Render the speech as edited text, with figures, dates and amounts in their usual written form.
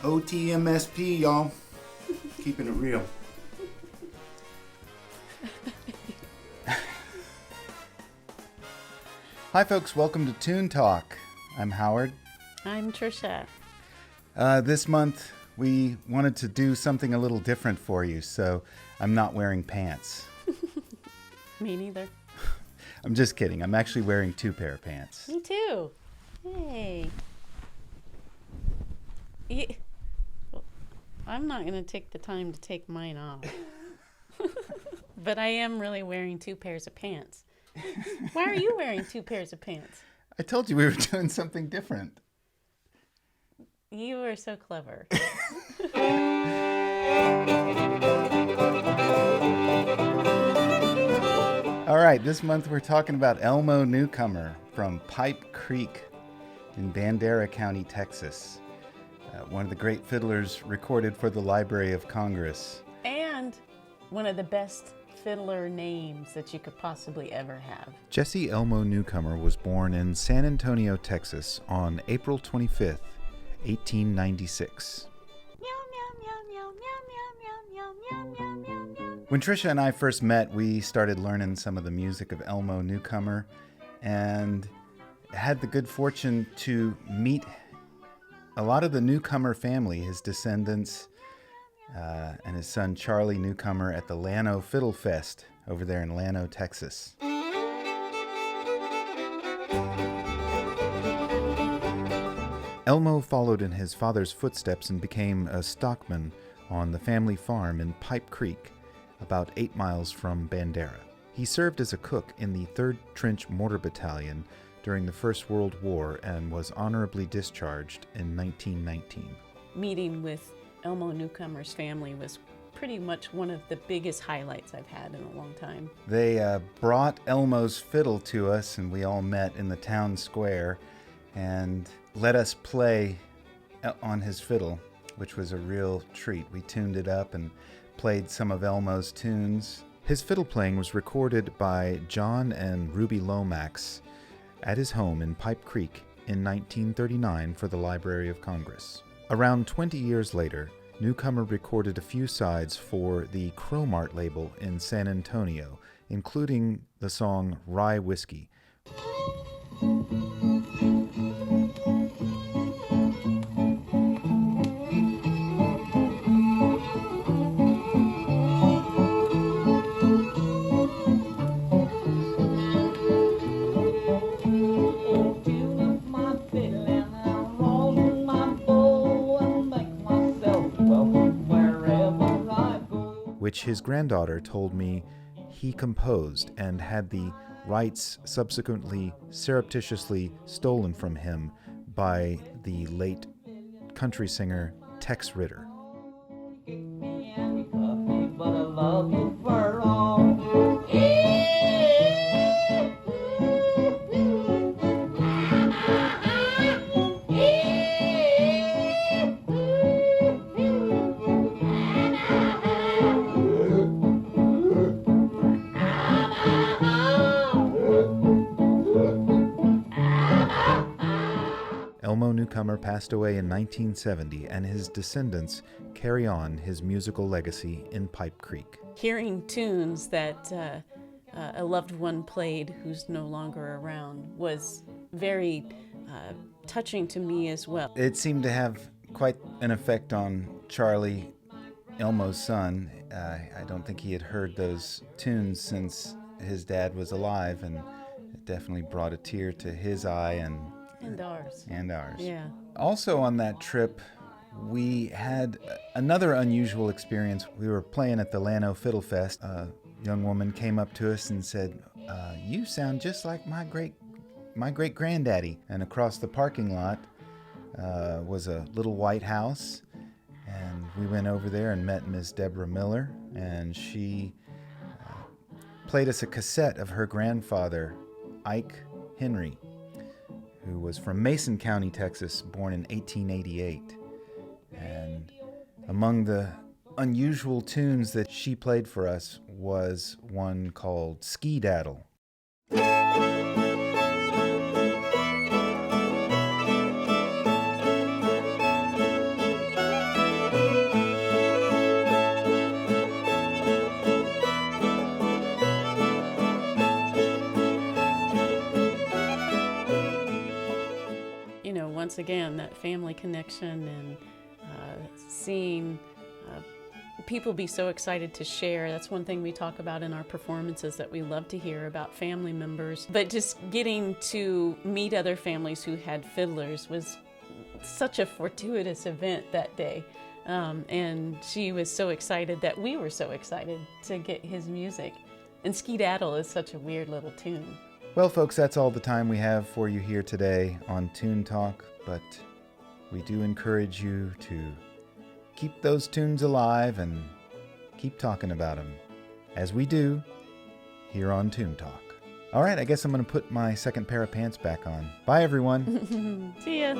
OTMSP, y'all. Keeping it real. Hi, folks. Welcome to Toon Talk. I'm Howard. I'm Tricia. This month, we wanted to do something a little different for you, so I'm not wearing pants. Me neither. I'm just kidding. I'm actually wearing 2 pair of pants. Me too. Hey. I'm not going to take the time to take mine off. But I am really wearing 2 pairs of pants. Why are you wearing 2 pairs of pants? I told you we were doing something different. You are so clever. All right, this month we're talking about Elmo Newcomer from Pipe Creek in Bandera County, Texas. One of the great fiddlers recorded for the Library of Congress. And one of the best fiddler names that you could possibly ever have. Jesse Elmo Newcomer was born in San Antonio, Texas on April 25th, 1896. When Tricia and I first met, we started learning some of the music of Elmo Newcomer and had the good fortune to meet a lot of the Newcomer family, his descendants, and his son Charlie Newcomer at the Llano Fiddle Fest over there in Llano, Texas. Elmo followed in his father's footsteps and became a stockman on the family farm in Pipe Creek, about 8 miles from Bandera. He served as a cook in the 3rd Trench Mortar Battalion during the First World War and was honorably discharged in 1919. Meeting with Elmo Newcomer's family was pretty much one of the biggest highlights I've had in a long time. They brought Elmo's fiddle to us, and we all met in the town square and let us play on his fiddle, which was a real treat. We tuned it up and played some of Elmo's tunes. His fiddle playing was recorded by John and Ruby Lomax at his home in Pipe Creek in 1939 for the Library of Congress. Around 20 years later, Newcomer recorded a few sides for the Cromart label in San Antonio, including the song Rye Whiskey. Which his granddaughter told me he composed and had the rights subsequently surreptitiously stolen from him by the late country singer Tex Ritter. Elmo Newcomer passed away in 1970, and his descendants carry on his musical legacy in Pipe Creek. Hearing tunes that a loved one played who's no longer around was very touching to me as well. It seemed to have quite an effect on Charlie, Elmo's son. I don't think he had heard those tunes since his dad was alive, and it definitely brought a tear to his eye and ours. Yeah. Also on that trip, we had another unusual experience. We were playing at the Llano Fiddle Fest. A young woman came up to us and said, "You sound just like my great granddaddy." And across the parking lot was a little white house, and we went over there and met Miss Deborah Miller, and she played us a cassette of her grandfather, Ike Henry, who was from Mason County, Texas, born in 1888. And among the unusual tunes that she played for us was one called Skidaddle. once again, that family connection and seeing people be so excited to share. That's one thing we talk about in our performances, that we love to hear about family members. But just getting to meet other families who had fiddlers was such a fortuitous event that day. And she was so excited that we were so excited to get his music. And Skidaddle is such a weird little tune. Well, folks, that's all the time we have for you here today on Toon Talk, but we do encourage you to keep those tunes alive and keep talking about them, as we do here on Toon Talk. All right, I guess I'm going to put my second pair of pants back on. Bye, everyone. See ya.